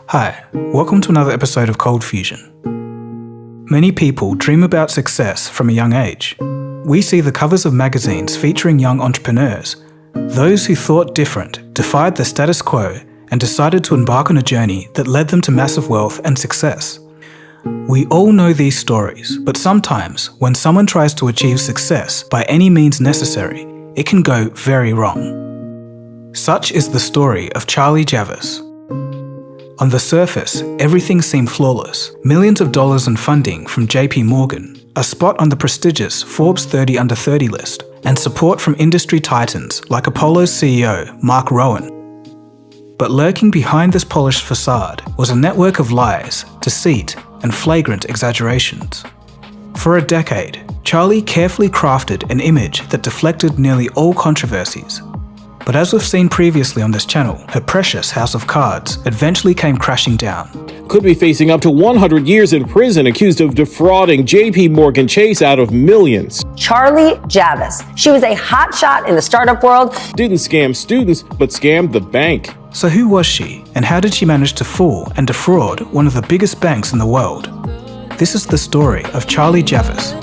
Hi, welcome to another episode of Cold Fusion. Many people dream about success from a young age. We see the covers of magazines featuring young entrepreneurs, those who thought different, defied the status quo, and decided to embark on a journey that led them to massive wealth and success. We all know these stories, but sometimes when someone tries to achieve success by any means necessary, it can go very wrong. Such is the story of Charlie Javice. On the surface, everything seemed flawless. Millions of dollars in funding from JPMorgan, a spot on the prestigious Forbes 30 Under 30 list, and support from industry titans like Apollo's CEO, Mark Rowan. But lurking behind this polished facade was a network of lies, deceit, and flagrant exaggerations. For a decade, Charlie carefully crafted an image that deflected nearly all controversies. But as we've seen previously on this channel, her precious house of cards eventually came crashing down. Could be facing up to 100 years in prison accused of defrauding JPMorgan Chase out of millions. Charlie Javice. She was a hotshot in the startup world. Didn't scam students, but scammed the bank. So who was she, and how did she manage to fool and defraud one of the biggest banks in the world? This is the story of Charlie Javice.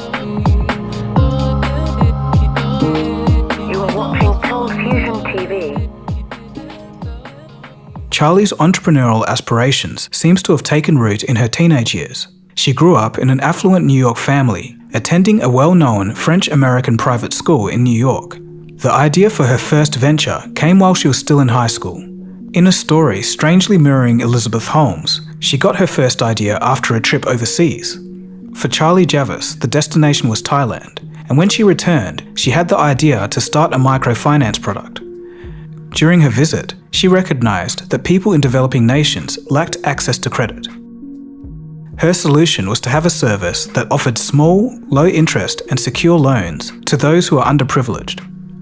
Charlie's entrepreneurial aspirations seems to have taken root in her teenage years. She grew up in an affluent New York family, attending a well-known French-American private school in New York. The idea for her first venture came while she was still in high school. In a story strangely mirroring Elizabeth Holmes, she got her first idea after a trip overseas. For Charlie Javice, the destination was Thailand, and when she returned, she had the idea to start a microfinance product. During her visit, she recognized that people in developing nations lacked access to credit. Her solution was to have a service that offered small, low-interest and secure loans to those who are underprivileged.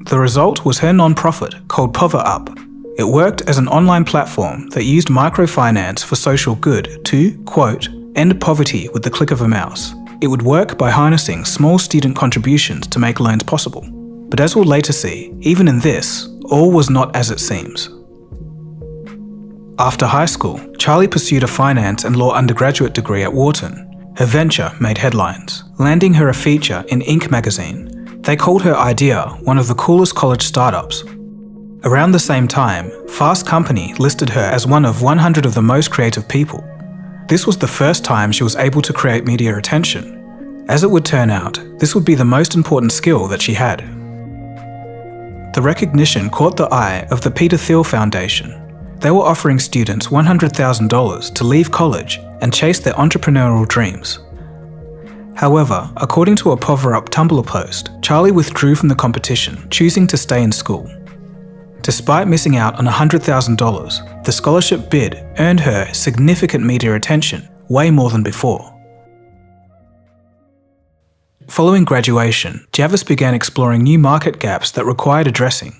The result was her non-profit called PoverUp. It worked as an online platform that used microfinance for social good to, quote, end poverty with the click of a mouse. It would work by harnessing small student contributions to make loans possible. But as we'll later see, even in this, all was not as it seems. After high school, Charlie pursued a finance and law undergraduate degree at Wharton. Her venture made headlines, landing her a feature in Inc. magazine. They called her idea one of the coolest college startups. Around the same time, Fast Company listed her as one of 100 of the most creative people. This was the first time she was able to create media attention. As it would turn out, this would be the most important skill that she had. The recognition caught the eye of the Peter Thiel Foundation. They were offering students $100,000 to leave college and chase their entrepreneurial dreams. However, according to a PoverUp Tumblr post, Charlie withdrew from the competition, choosing to stay in school. Despite missing out on $100,000, the scholarship bid earned her significant media attention, way more than before. Following graduation, Javice began exploring new market gaps that required addressing.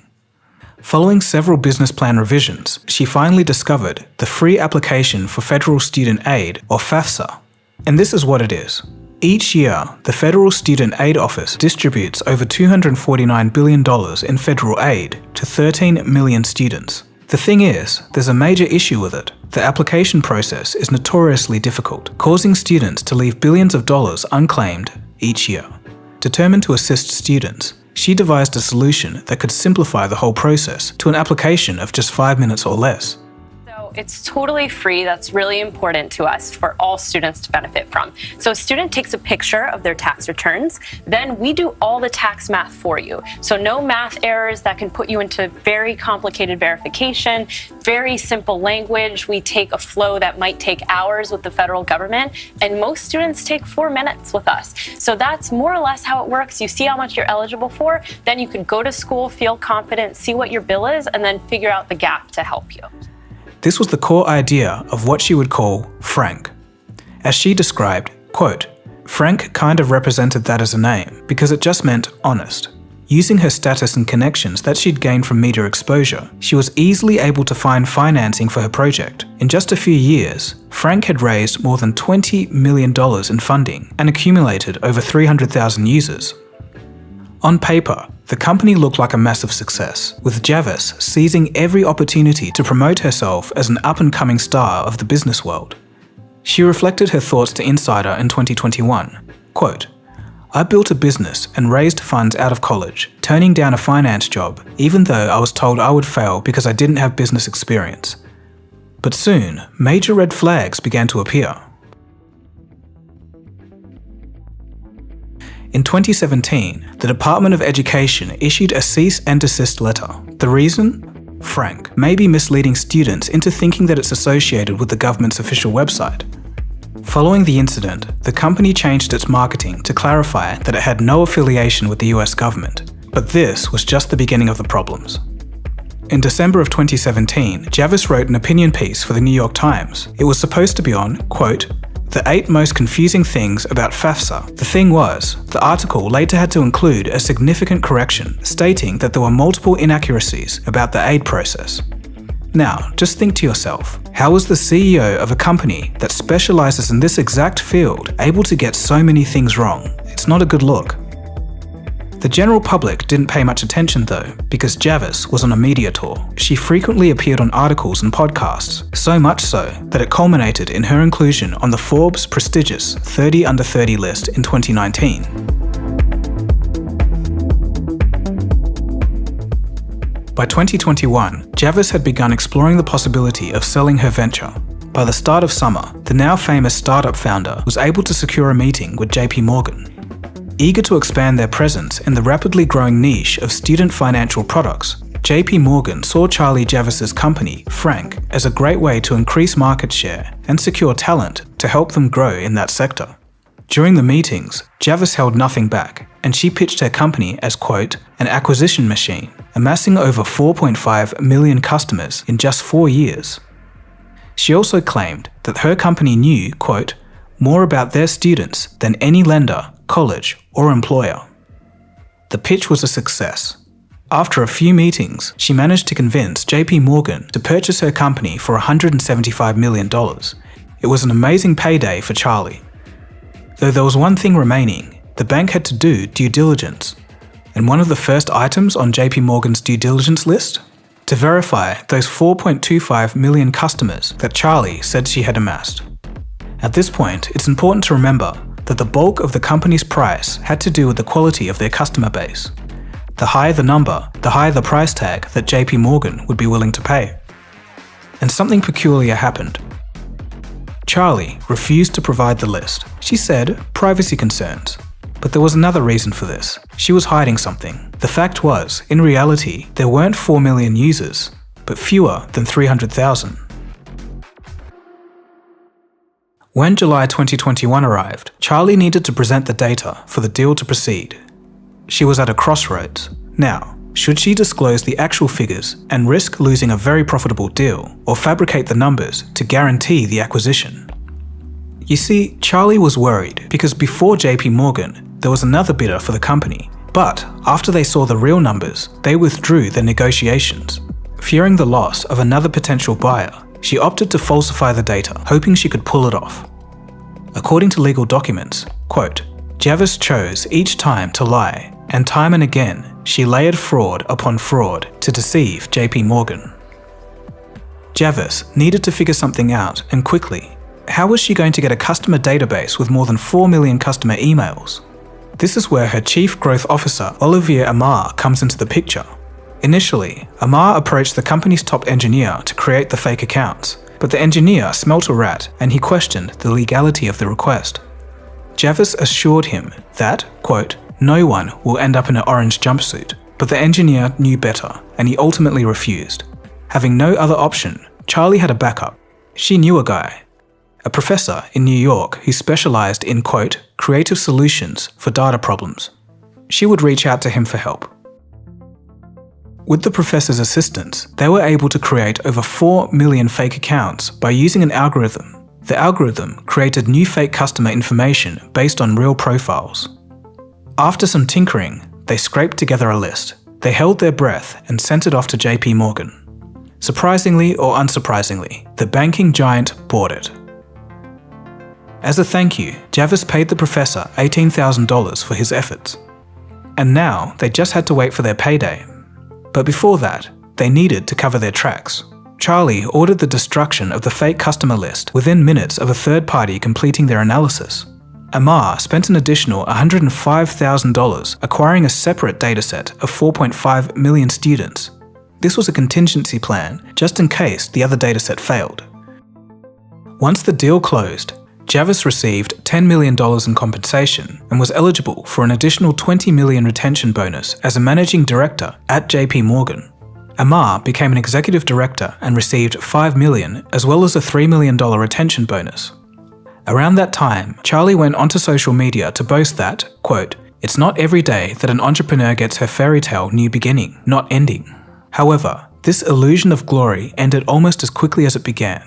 Following several business plan revisions, she finally discovered the Free Application for Federal Student Aid, or FAFSA. And this is what it is. Each year, the Federal Student Aid Office distributes over $249 billion in federal aid to 13 million students. The thing is, there's a major issue with it. The application process is notoriously difficult, causing students to leave billions of dollars unclaimed each year. Determined to assist students, she devised a solution that could simplify the whole process to an application of just 5 minutes or less. It's totally free. That's really important to us for all students to benefit from. So a student takes a picture of their tax returns, then we do all the tax math for you. So no math errors that can put you into very complicated verification, very simple language. We take a flow that might take hours with the federal government, and most students take 4 minutes with us. So that's more or less how it works. You see how much you're eligible for, then you can go to school, feel confident, see what your bill is, and then figure out the gap to help you. This was the core idea of what she would call Frank. As she described, quote, Frank kind of represented that as a name because it just meant honest. Using her status and connections that she'd gained from media exposure, she was easily able to find financing for her project. In just a few years, Frank had raised more than $20 million in funding and accumulated over 300,000 users. On paper, the company looked like a massive success, with Javice seizing every opportunity to promote herself as an up-and-coming star of the business world. She reflected her thoughts to Insider in 2021, quote, "I built a business and raised funds out of college, turning down a finance job, even though I was told I would fail because I didn't have business experience. But soon, major red flags began to appear." In 2017, the Department of Education issued a cease and desist letter. The reason? Frank may be misleading students into thinking that it's associated with the government's official website. Following the incident, the company changed its marketing to clarify that it had no affiliation with the US government, but this was just the beginning of the problems. In December of 2017, Javice wrote an opinion piece for the New York Times. It was supposed to be on, quote, "The 8 most confusing things about FAFSA." The thing was, the article later had to include a significant correction stating that there were multiple inaccuracies about the aid process. Now, just think to yourself, how is the CEO of a company that specializes in this exact field able to get so many things wrong? It's not a good look. The general public didn't pay much attention though, because Javice was on a media tour. She frequently appeared on articles and podcasts, so much so that it culminated in her inclusion on the Forbes prestigious 30 Under 30 list in 2019. By 2021, Javice had begun exploring the possibility of selling her venture. By the start of summer, the now famous startup founder was able to secure a meeting with JPMorgan. Eager to expand their presence in the rapidly growing niche of student financial products, JPMorgan saw Charlie Javice's company, Frank, as a great way to increase market share and secure talent to help them grow in that sector. During the meetings, Javice held nothing back, and she pitched her company as, quote, "an acquisition machine," amassing over 4.5 million customers in just 4 years. She also claimed that her company knew, quote, "more about their students than any lender, college, or employer." The pitch was a success. After a few meetings, she managed to convince JPMorgan to purchase her company for $175 million. It was an amazing payday for Charlie. Though there was one thing remaining, the bank had to do due diligence. And one of the first items on JPMorgan's due diligence list? To verify those 4.25 million customers that Charlie said she had amassed. At this point, it's important to remember that the bulk of the company's price had to do with the quality of their customer base. The higher the number, the higher the price tag that JPMorgan would be willing to pay. And something peculiar happened. Charlie refused to provide the list. She said privacy concerns. But there was another reason for this. She was hiding something. The fact was, in reality, there weren't 4 million users, but fewer than 300,000. When July 2021 arrived, Charlie needed to present the data for the deal to proceed. She was at a crossroads. Now, should she disclose the actual figures and risk losing a very profitable deal, or fabricate the numbers to guarantee the acquisition? You see, Charlie was worried because before JPMorgan, there was another bidder for the company. But after they saw the real numbers, they withdrew their negotiations. Fearing the loss of another potential buyer, she opted to falsify the data, hoping she could pull it off. According to legal documents, quote, "Javice chose each time to lie, and time and again, she layered fraud upon fraud to deceive JPMorgan." Javice needed to figure something out, and quickly. How was she going to get a customer database with more than 4 million customer emails? This is where her Chief Growth Officer, Olivier Amar, comes into the picture. Initially, Amar approached the company's top engineer to create the fake accounts, but the engineer smelt a rat and he questioned the legality of the request. Javice assured him that, quote, "no one will end up in an orange jumpsuit," but the engineer knew better and he ultimately refused. Having no other option, Charlie had a backup. She knew a guy, a professor in New York who specialized in, quote, "creative solutions for data problems." She would reach out to him for help. With the professor's assistance, they were able to create over 4 million fake accounts by using an algorithm. The algorithm created new fake customer information based on real profiles. After some tinkering, they scraped together a list. They held their breath and sent it off to JPMorgan. Surprisingly or unsurprisingly, the banking giant bought it. As a thank you, Javice paid the professor $18,000 for his efforts. and now they just had to wait for their payday. But before that, they needed to cover their tracks. Charlie ordered the destruction of the fake customer list within minutes of a third party completing their analysis. Amar spent an additional $105,000 acquiring a separate dataset of 4.5 million students. This was a contingency plan just in case the other dataset failed. Once the deal closed, Javice received $10 million in compensation and was eligible for an additional $20 million retention bonus as a managing director at JPMorgan. Amar became an executive director and received $5 million as well as a $3 million retention bonus. Around that time, Charlie went onto social media to boast that, quote, "It's not every day that an entrepreneur gets her fairy tale new beginning, not ending." However, this illusion of glory ended almost as quickly as it began.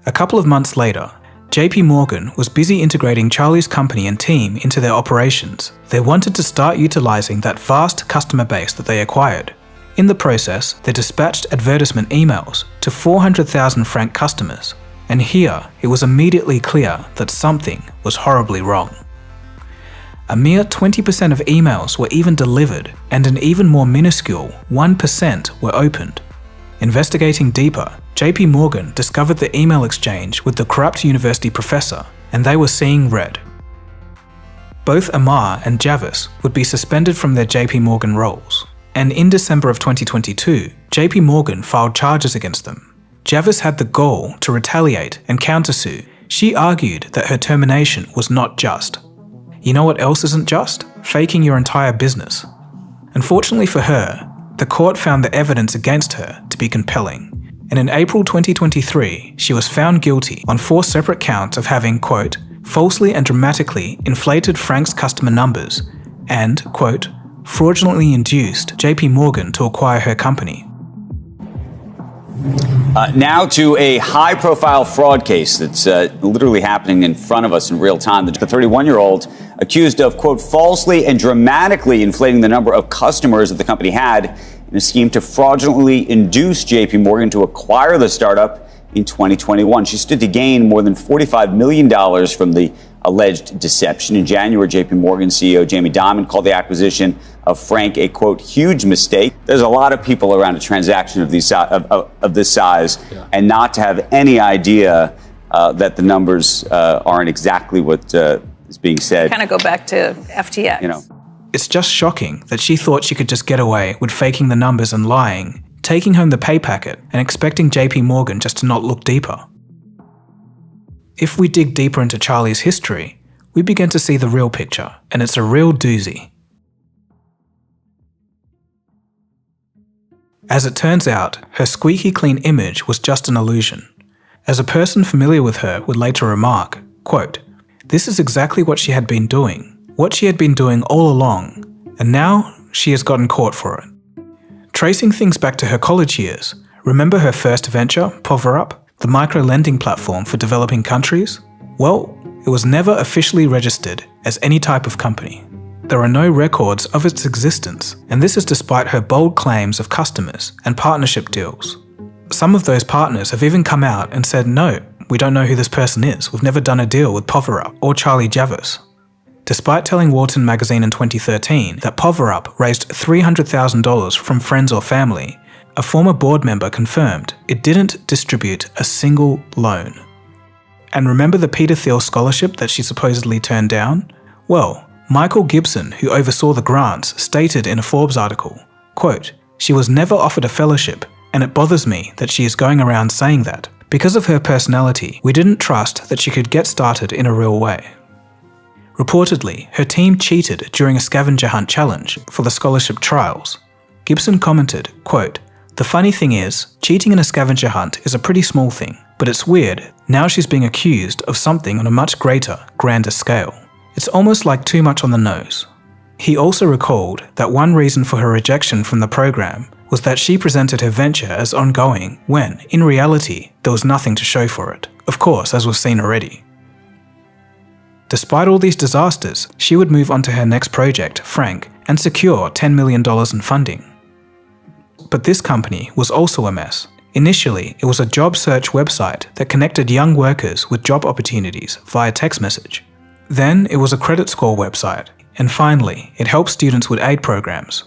A couple of months later, JPMorgan was busy integrating Charlie's company and team into their operations. They wanted to start utilizing that vast customer base that they acquired. In the process, they dispatched advertisement emails to 400,000 franc customers. And here, it was immediately clear that something was horribly wrong. A mere 20% of emails were even delivered, and an even more minuscule 1% were opened. Investigating deeper, JPMorgan discovered the email exchange with the corrupt university professor, and they were seeing red. Both Amar and Javice would be suspended from their JPMorgan roles, and in December of 2022, JPMorgan filed charges against them. Javice had the gall to retaliate and countersue. She argued that her termination was not just. You know what else isn't just? Faking your entire business. Unfortunately for her, the court found the evidence against her to be compelling, and in April 2023, she was found guilty on 4 separate counts of having, quote, "falsely and dramatically inflated Frank's customer numbers," and, quote, "fraudulently induced JPMorgan to acquire her company." Now to a high-profile fraud case that's literally happening in front of us in real time. The 31-year-old accused of, quote, falsely and dramatically inflating the number of customers that the company had in a scheme to fraudulently induce JPMorgan to acquire the startup in 2021. She stood to gain more than $45 million from the alleged deception. In January, JPMorgan CEO Jamie Dimon called the acquisition of Frank a, quote, huge mistake. There's a lot of people around a transaction of this size, and not to have any idea that the numbers aren't exactly what is being said. Kind of go back to FTX. You know, it's just shocking that she thought she could just get away with faking the numbers and lying, taking home the pay packet and expecting JPMorgan just to not look deeper. If we dig deeper into Charlie's history, we begin to see the real picture, and it's a real doozy. As it turns out, her squeaky clean image was just an illusion. As a person familiar with her would later remark, quote, "This is exactly what she had been doing all along, and now she has gotten caught for it." Tracing things back to her college years, remember her first venture, PoverUp, the micro-lending platform for developing countries? Well, it was never officially registered as any type of company. There are no records of its existence, and this is despite her bold claims of customers and partnership deals. Some of those partners have even come out and said, "No, we don't know who this person is. We've never done a deal with PoverUp or Charlie Javice." Despite telling Wharton magazine in 2013 that PoverUp raised $300,000 from friends or family, a former board member confirmed it didn't distribute a single loan. And remember the Peter Thiel scholarship that she supposedly turned down? Well, Michael Gibson, who oversaw the grants, stated in a Forbes article, quote, "She was never offered a fellowship, and it bothers me that she is going around saying that. Because of her personality, we didn't trust that she could get started in a real way." Reportedly, her team cheated during a scavenger hunt challenge for the scholarship trials. Gibson commented, quote, "The funny thing is, cheating in a scavenger hunt is a pretty small thing, but it's weird, now she's being accused of something on a much greater, grander scale. It's almost like too much on the nose." He also recalled that one reason for her rejection from the program was that she presented her venture as ongoing when, in reality, there was nothing to show for it. Of course, as we've seen already. Despite all these disasters, she would move on to her next project, Frank, and secure $10 million in funding. But this company was also a mess. Initially, it was a job search website that connected young workers with job opportunities via text message. Then it was a credit score website, And finally, it helps students with aid programs.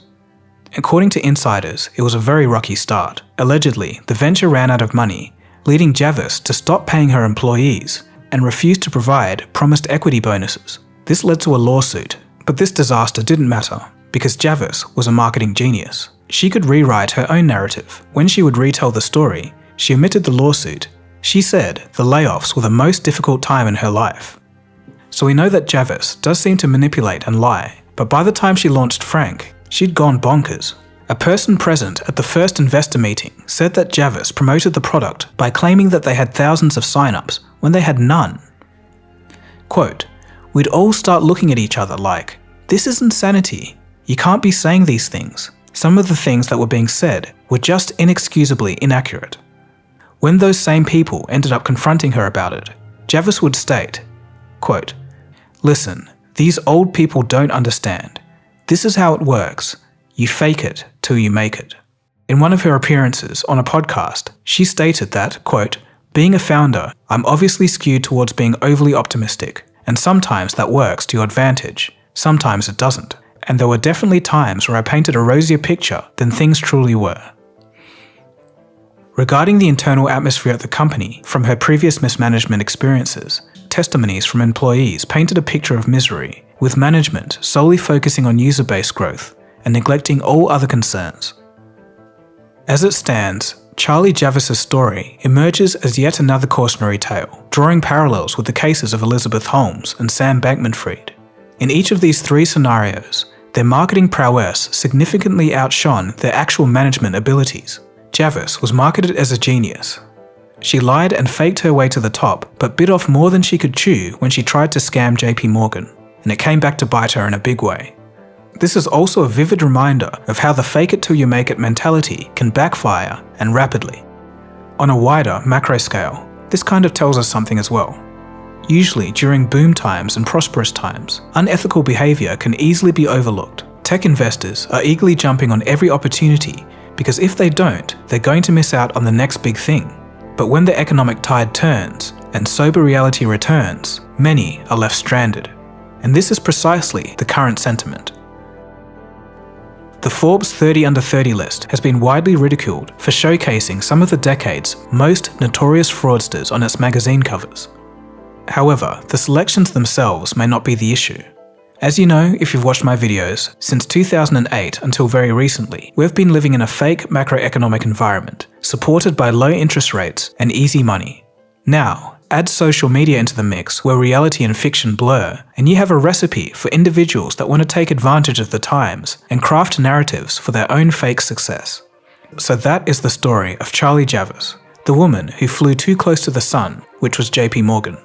According to insiders, it was a very rocky start. Allegedly, the venture ran out of money, leading Javice to stop paying her employees and refused to provide promised equity bonuses. This led to a lawsuit, but this disaster didn't matter because Javice was a marketing genius. She could rewrite her own narrative. When she would retell the story, she omitted the lawsuit. She said the layoffs were the most difficult time in her life. So we know that Javice does seem to manipulate and lie, but by the time she launched Frank, she'd gone bonkers. A person present at the first investor meeting said that Javice promoted the product by claiming that they had thousands of signups when they had none. Quote, "We'd all start looking at each other like, this is insanity. You can't be saying these things." Some of the things that were being said were just inexcusably inaccurate. When those same people ended up confronting her about it, Javice would state, quote, "Listen, these old people don't understand. This is how it works. You fake it till you make it." In one of her appearances on a podcast, she stated that, quote, "Being a founder, I'm obviously skewed towards being overly optimistic, and sometimes that works to your advantage, sometimes it doesn't. And there were definitely times where I painted a rosier picture than things truly were." Regarding the internal atmosphere at the company from her previous mismanagement experiences, testimonies from employees painted a picture of misery, with management solely focusing on user base growth and neglecting all other concerns. As it stands, Charlie Javice's story emerges as yet another cautionary tale, drawing parallels with the cases of Elizabeth Holmes and Sam Bankman-Fried. In each of these three scenarios, their marketing prowess significantly outshone their actual management abilities. Javice was marketed as a genius. She lied and faked her way to the top, but bit off more than she could chew when she tried to scam JPMorgan, and it came back to bite her in a big way. This is also a vivid reminder of how the fake it till you make it mentality can backfire, and rapidly. On a wider macro scale, this kind of tells us something as well. Usually during boom times and prosperous times, unethical behavior can easily be overlooked. Tech investors are eagerly jumping on every opportunity because if they don't, they're going to miss out on the next big thing. But when the economic tide turns and sober reality returns, many are left stranded. And this is precisely the current sentiment. The Forbes 30 Under 30 list has been widely ridiculed for showcasing some of the decade's most notorious fraudsters on its magazine covers. However, the selections themselves may not be the issue. As you know, if you've watched my videos, since 2008 until very recently, we've been living in a fake macroeconomic environment, supported by low interest rates and easy money. Now, add social media into the mix where reality and fiction blur, and you have a recipe for individuals that want to take advantage of the times and craft narratives for their own fake success. So that is the story of Charlie Javice, the woman who flew too close to the sun, which was JPMorgan.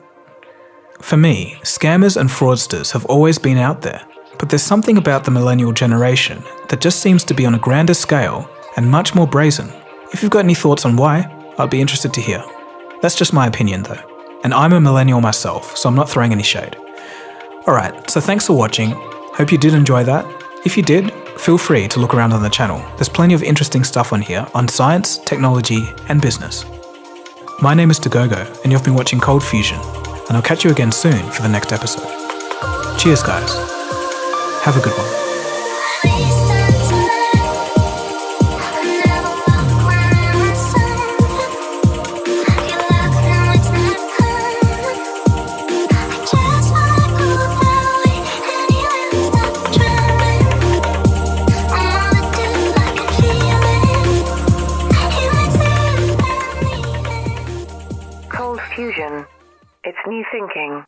For me, scammers and fraudsters have always been out there, but there's something about the millennial generation that just seems to be on a grander scale and much more brazen. If you've got any thoughts on why, I'd be interested to hear. That's just my opinion though, and I'm a millennial myself, so I'm not throwing any shade. Alright, so thanks for watching. Hope you did enjoy that. If you did, feel free to look around on the channel. There's plenty of interesting stuff on here on science, technology, and business. My name is Dagogo, and you've been watching Cold Fusion, and I'll catch you again soon for the next episode. Cheers guys. Have a good one. Cold Fusion. It's new thinking.